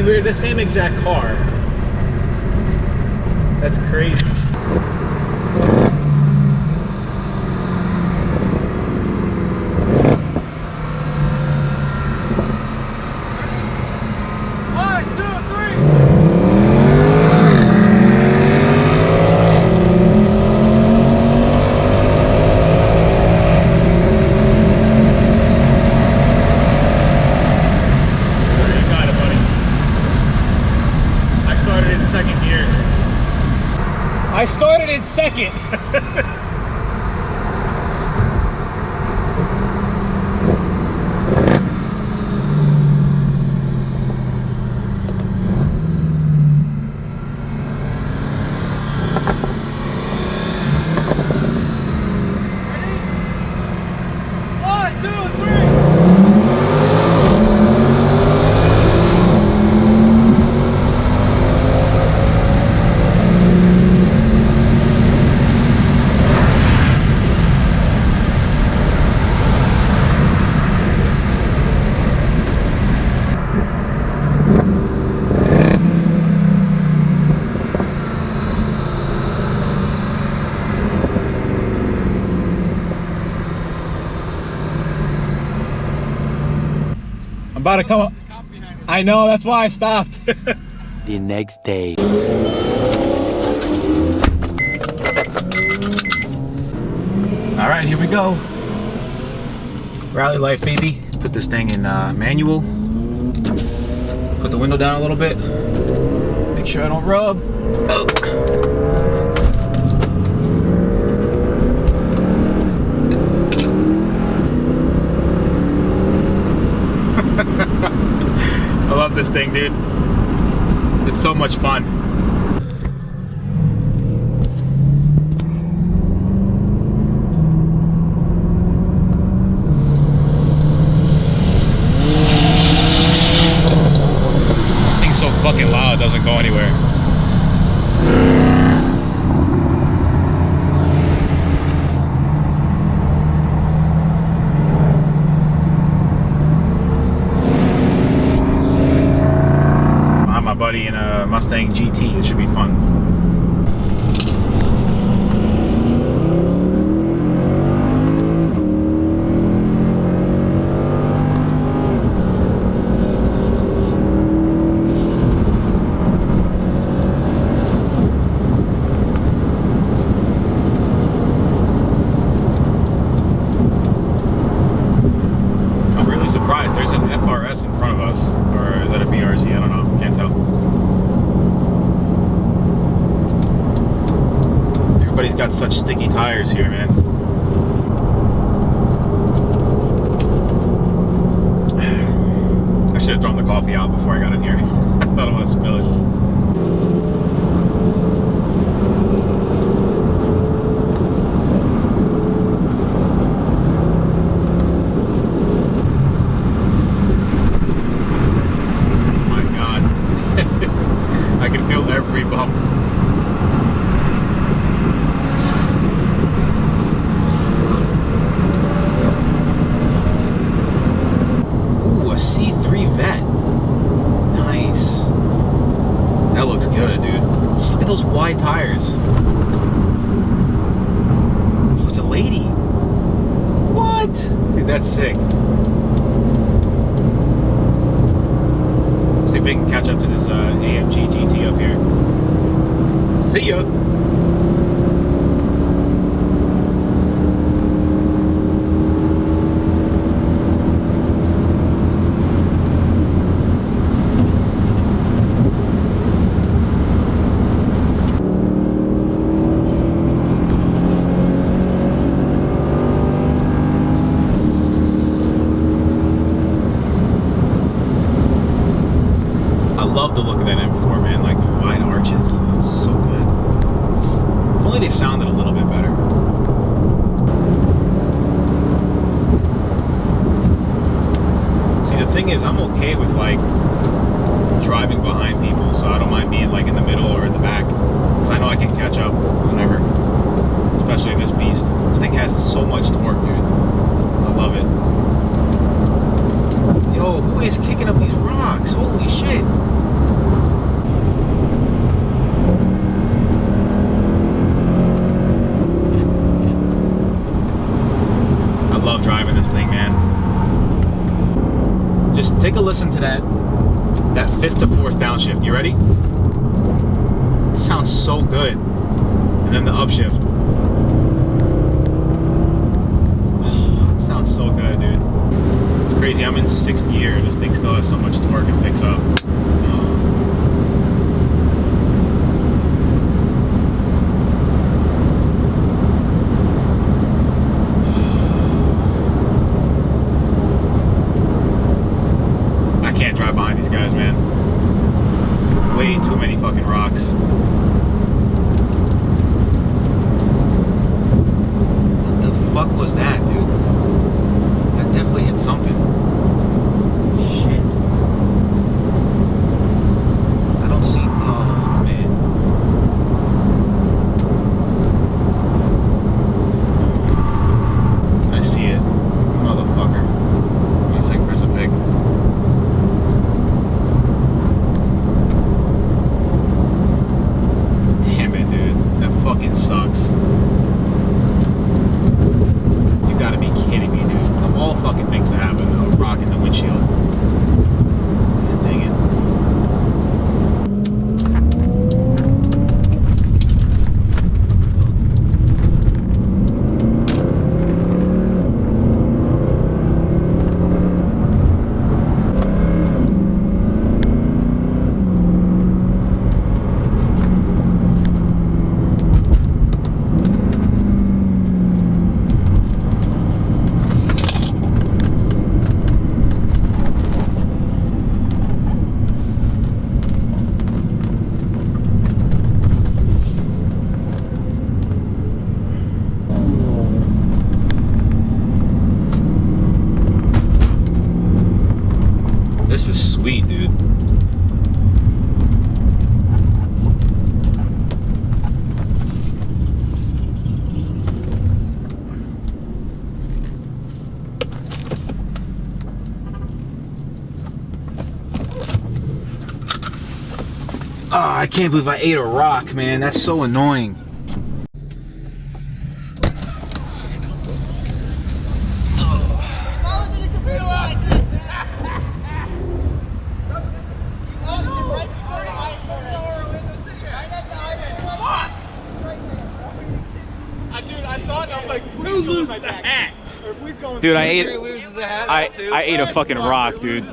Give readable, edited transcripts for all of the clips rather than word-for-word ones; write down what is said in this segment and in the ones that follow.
mean, we're the same exact car. That's crazy. I started in second. About to come up. I know, that's why I stopped. The next day. All right, here we go. Rally life, baby. Put this thing in manual. Put the window down a little bit. Make sure I don't rub. Oh. I love this thing, dude. It's so much fun. This thing's so fucking loud, it doesn't go anywhere. Buddy in a Mustang GT. It should be fun. I'm really surprised. There's an FRS in front of us, or is that a BRZ? I don't know. Can't tell. Everybody's got such sticky tires here, man. I should have thrown the coffee out before I got in here. I don't want to spill it. Oh my God. I can feel every bump. A C3 vet. Nice. That looks good, dude. Just look at those wide tires. Oh, it's a lady. What? Dude, that's sick. See if we can catch up to this AMG GT up here. See ya. Love the look of that M4, man. Like the wide arches. It's so good. If only they sounded a little bit better. See, the thing is, I'm okay with like driving behind people, so I don't mind being like in the middle or in the back, because I know I can catch up whenever. Especially this beast. This thing has so much torque, dude. I love it. Yo, who is kicking up these rocks? Holy shit. listen to that 5th to 4th downshift. You ready? It sounds so good. And then the upshift. Oh, it sounds so good, dude. It's crazy. I'm in 6th gear. This thing still has so much torque it picks up. I can't drive behind these guys, man. Way too many fucking rocks. What the fuck was that, dude? That definitely hit something. Shit. I don't see. Oh, man. I see it. Motherfucker. He's like Chris a pig. Fucking sucks. You gotta be kidding me, dude. Of all fucking things that happen, I'm rocking the windshield. God dang it. This is sweet, dude. Oh, I can't believe I ate a rock, man. That's so annoying. Dude, I ate a fucking rock, dude.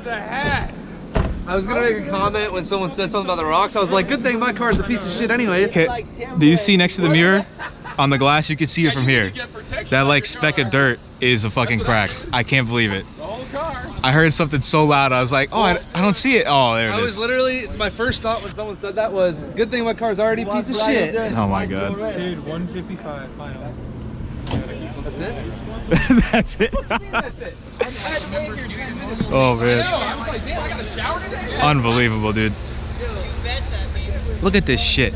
I was gonna make a comment when someone said something about the rocks. I was like, good thing my car's a piece of shit anyways. Do you see next to the mirror on the glass? You can see it from here. That like speck of dirt is a fucking crack. I can't believe it. The whole car. I heard something so loud. I was like, oh, I don't see it. Oh, there it is. I was literally, my first thought when someone said that was, good thing my car's already a piece of shit. Oh my god. Dude, 155 final. That's it? That's it. Oh man. Unbelievable, dude. Look at this shit.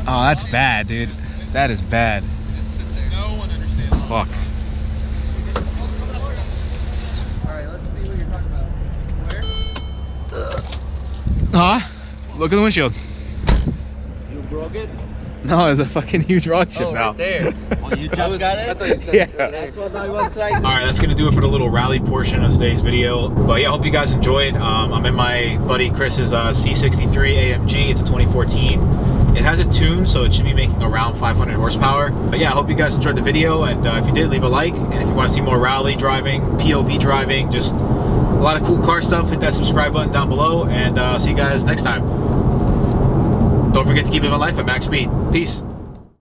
Oh, that's bad, dude. That is bad. Fuck. Alright, let's see what you're talking about. Where? Huh? Look at the windshield. You broke it? No, it's a fucking huge rock chip now. Right there. Oh, you just got it? I thought you said Yeah. That's what I was trying to... Alright, that's gonna do it for the little rally portion of today's video. But yeah, I hope you guys enjoyed. I'm in my buddy Chris's C63 Amg. It's a 2014. It has a tune, so it should be making around 500 horsepower. But yeah, I hope you guys enjoyed the video, and if you did, leave a like. And if you want to see more rally driving, POV driving, just a lot of cool car stuff, hit that subscribe button down below, and see you guys next time. Don't forget to keep living life at max speed. Peace.